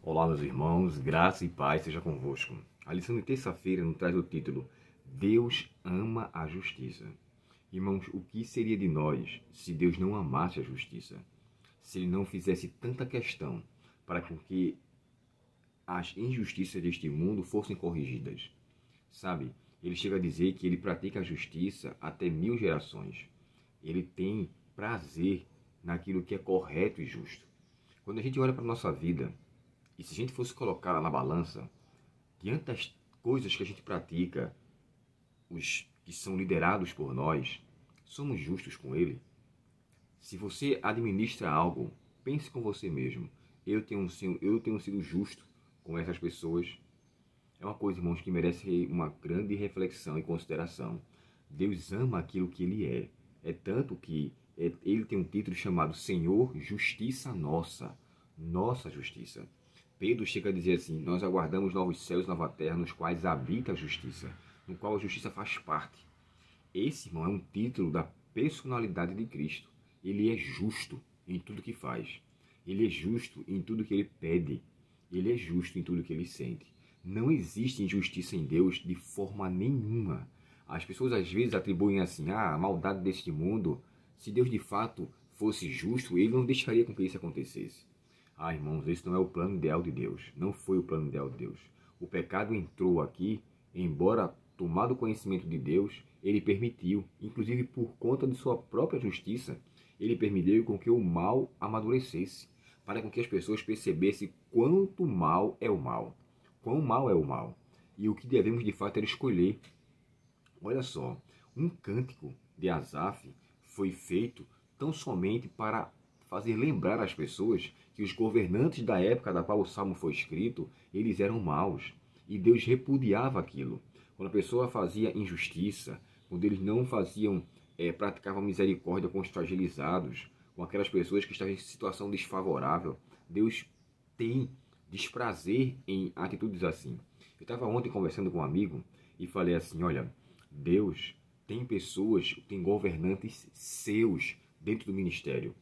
Olá, meus irmãos, graça e paz seja convosco. A lição de terça-feira nos traz o título Deus ama a justiça. Irmãos, o que seria de nós se Deus não amasse a justiça? Se Ele não fizesse tanta questão para que as injustiças deste mundo fossem corrigidas? Sabe, Ele chega a dizer que Ele pratica a justiça até 1000 gerações. Ele tem prazer naquilo que é correto e justo. Quando a gente olha para a nossa vida, e se a gente fosse colocar na balança, diante das coisas que a gente pratica, os que são liderados por nós, somos justos com ele? Se você administra algo, pense com você mesmo. Eu tenho sido justo com essas pessoas? É uma coisa, irmãos, que merece uma grande reflexão e consideração. Deus ama aquilo que Ele é. É tanto que Ele tem um título chamado Senhor, Justiça Nossa. Nossa justiça. Pedro chega a dizer assim: nós aguardamos novos céus e nova terra, nos quais habita a justiça, no qual a justiça faz parte. Esse, irmão, é um título da personalidade de Cristo. Ele é justo em tudo que faz. Ele é justo em tudo que ele pede. Ele é justo em tudo que ele sente. Não existe injustiça em Deus de forma nenhuma. As pessoas às vezes atribuem assim: a maldade deste mundo. Se Deus de fato fosse justo, ele não deixaria com que isso acontecesse. Irmãos, esse não é o plano ideal de Deus. Não foi o plano ideal de Deus. O pecado entrou aqui, embora tomado conhecimento de Deus, ele permitiu, inclusive por conta de sua própria justiça, ele permitiu com que o mal amadurecesse, para com que as pessoas percebessem quanto mal é o mal. Quão mal é o mal. E o que devemos de fato era escolher. Olha só, um cântico de Asaf foi feito tão somente para fazer lembrar às pessoas que os governantes da época da qual o Salmo foi escrito, eles eram maus. E Deus repudiava aquilo. Quando a pessoa fazia injustiça, quando eles não praticavam misericórdia com os fragilizados, com aquelas pessoas que estavam em situação desfavorável, Deus tem desprazer em atitudes assim. Eu estava ontem conversando com um amigo e falei assim: olha, Deus tem pessoas, tem governantes seus dentro do ministério.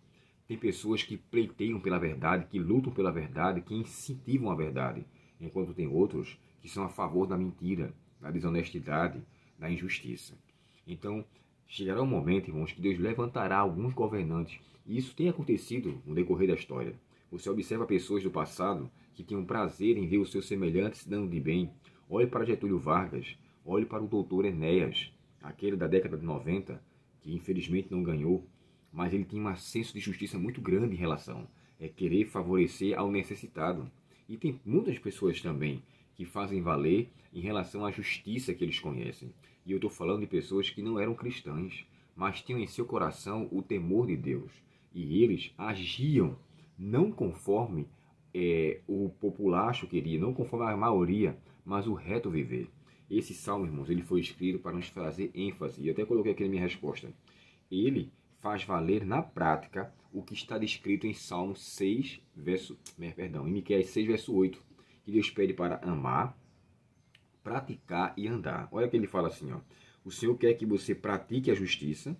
Tem pessoas que pleiteiam pela verdade, que lutam pela verdade, que incentivam a verdade. Enquanto tem outros que são a favor da mentira, da desonestidade, da injustiça. Então, chegará um momento, irmãos, que Deus levantará alguns governantes. E isso tem acontecido no decorrer da história. Você observa pessoas do passado que tinham prazer em ver os seus semelhantes se dando de bem. Olhe para Getúlio Vargas, olhe para o doutor Enéas, aquele da década de 90, que infelizmente não ganhou. Mas ele tinha um senso de justiça muito grande em relação a querer favorecer ao necessitado. E tem muitas pessoas também que fazem valer em relação à justiça que eles conhecem. E eu estou falando de pessoas que não eram cristãs, mas tinham em seu coração o temor de Deus. E eles agiam não conforme o populacho queria, não conforme a maioria, mas o reto viver. Esse salmo, irmãos, ele foi escrito para nos fazer ênfase. E até coloquei aqui na minha resposta. Ele faz valer na prática o que está descrito em Salmo 6, em Miqueias 6, verso 8, que Deus pede para amar, praticar e andar. Olha que ele fala assim, ó: o Senhor quer que você pratique a justiça,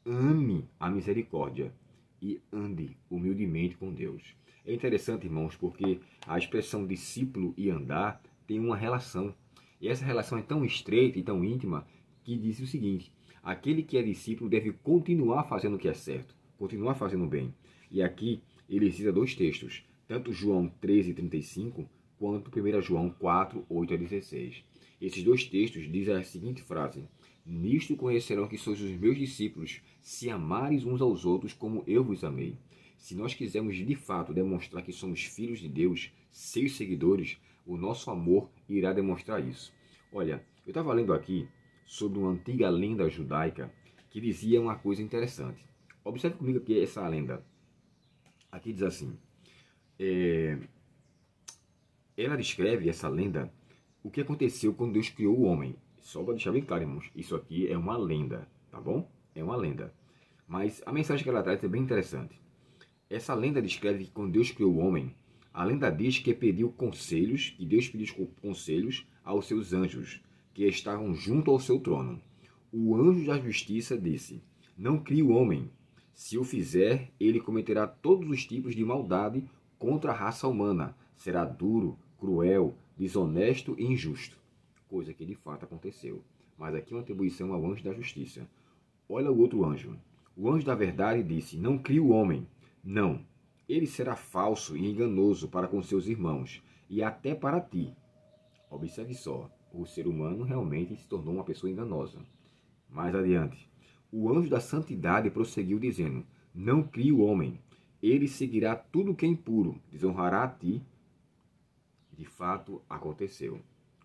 ame a misericórdia e ande humildemente com Deus. É interessante, irmãos, porque a expressão discípulo e andar tem uma relação. E essa relação é tão estreita e tão íntima que diz o seguinte: aquele que é discípulo deve continuar fazendo o que é certo, continuar fazendo o bem. E aqui ele cita dois textos, tanto João 13:35, quanto 1 João 4:8-16. Esses dois textos dizem a seguinte frase: nisto conhecerão que sois os meus discípulos, se amares uns aos outros como eu vos amei. Se nós quisermos de fato demonstrar que somos filhos de Deus, seus seguidores, o nosso amor irá demonstrar isso. Olha, eu estava lendo aqui sobre uma antiga lenda judaica que dizia uma coisa interessante. Observe comigo aqui essa lenda. Aqui diz assim: ela descreve, essa lenda, o que aconteceu quando Deus criou o homem. Só para deixar bem claro, irmãos, isso aqui é uma lenda, tá bom? É uma lenda. Mas a mensagem que ela traz é bem interessante. Essa lenda descreve que quando Deus criou o homem, a lenda diz que pediu conselhos, que Deus pediu conselhos aos seus anjos, que estavam junto ao seu trono. O anjo da justiça disse: não crie o homem. Se o fizer, ele cometerá todos os tipos de maldade contra a raça humana, será duro, cruel, desonesto e injusto. Coisa que de fato aconteceu. Mas aqui uma atribuição ao anjo da justiça. Olha o outro anjo. O anjo da verdade disse: não crie o homem. Não. Ele será falso e enganoso para com seus irmãos, e até para ti. Observe só, o ser humano realmente se tornou uma pessoa enganosa. Mais adiante, o anjo da santidade prosseguiu dizendo: não crie o homem. Ele seguirá tudo o que é impuro, desonrará a ti. De fato, aconteceu.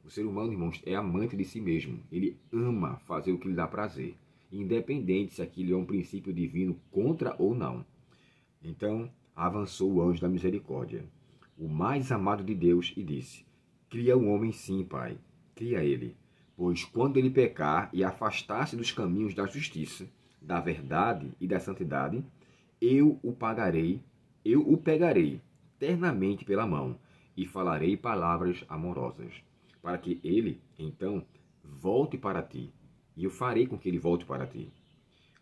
O ser humano, irmãos, é amante de si mesmo. Ele ama fazer o que lhe dá prazer, independente se aquilo é um princípio divino contra ou não. Então, avançou o anjo da misericórdia, o mais amado de Deus, e disse: cria o homem sim, Pai, cria ele, pois quando ele pecar e afastar-se dos caminhos da justiça, da verdade e da santidade, eu o pegarei ternamente pela mão e falarei palavras amorosas, para que ele, então, volte para ti, e eu farei com que ele volte para ti.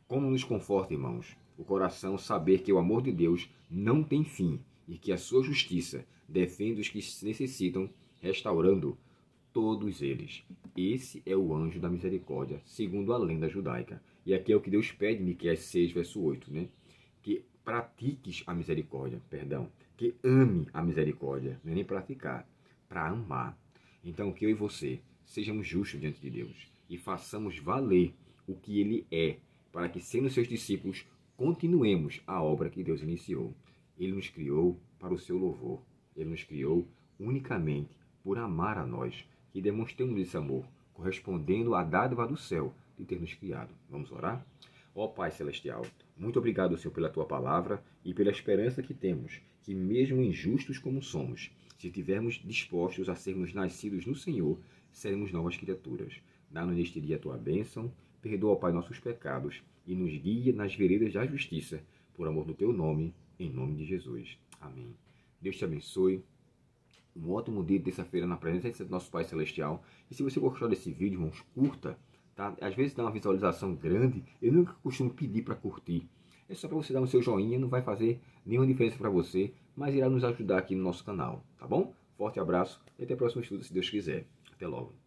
Como nos conforta, irmãos, o coração saber que o amor de Deus não tem fim e que a sua justiça defende os que necessitam, restaurando todos eles. Esse é o anjo da misericórdia, segundo a lenda judaica. E aqui é o que Deus pede em Miqueias 6, verso 8, né? Que pratiques a misericórdia, que ame a misericórdia, não é nem praticar, para amar. Então, que eu e você sejamos justos diante de Deus e façamos valer o que Ele é, para que, sendo seus discípulos, continuemos a obra que Deus iniciou. Ele nos criou para o seu louvor. Ele nos criou unicamente por amar a nós, que demonstremos esse amor, correspondendo à dádiva do céu de ter nos criado. Vamos orar? Ó Pai Celestial, muito obrigado, Senhor, pela Tua palavra e pela esperança que temos, que mesmo injustos como somos, se estivermos dispostos a sermos nascidos no Senhor, seremos novas criaturas. Dá-nos neste dia a Tua bênção, perdoa, Pai, nossos pecados e nos guia nas veredas da justiça, por amor do Teu nome, em nome de Jesus. Amém. Deus te abençoe. Um ótimo dia de terça-feira na presença do nosso Pai Celestial. E se você gostou desse vídeo, irmãos, curta. Tá? Às vezes dá uma visualização grande. Eu nunca costumo pedir para curtir. É só para você dar o seu joinha, não vai fazer nenhuma diferença para você, mas irá nos ajudar aqui no nosso canal, tá bom? Forte abraço e até o próximo estudo, se Deus quiser. Até logo.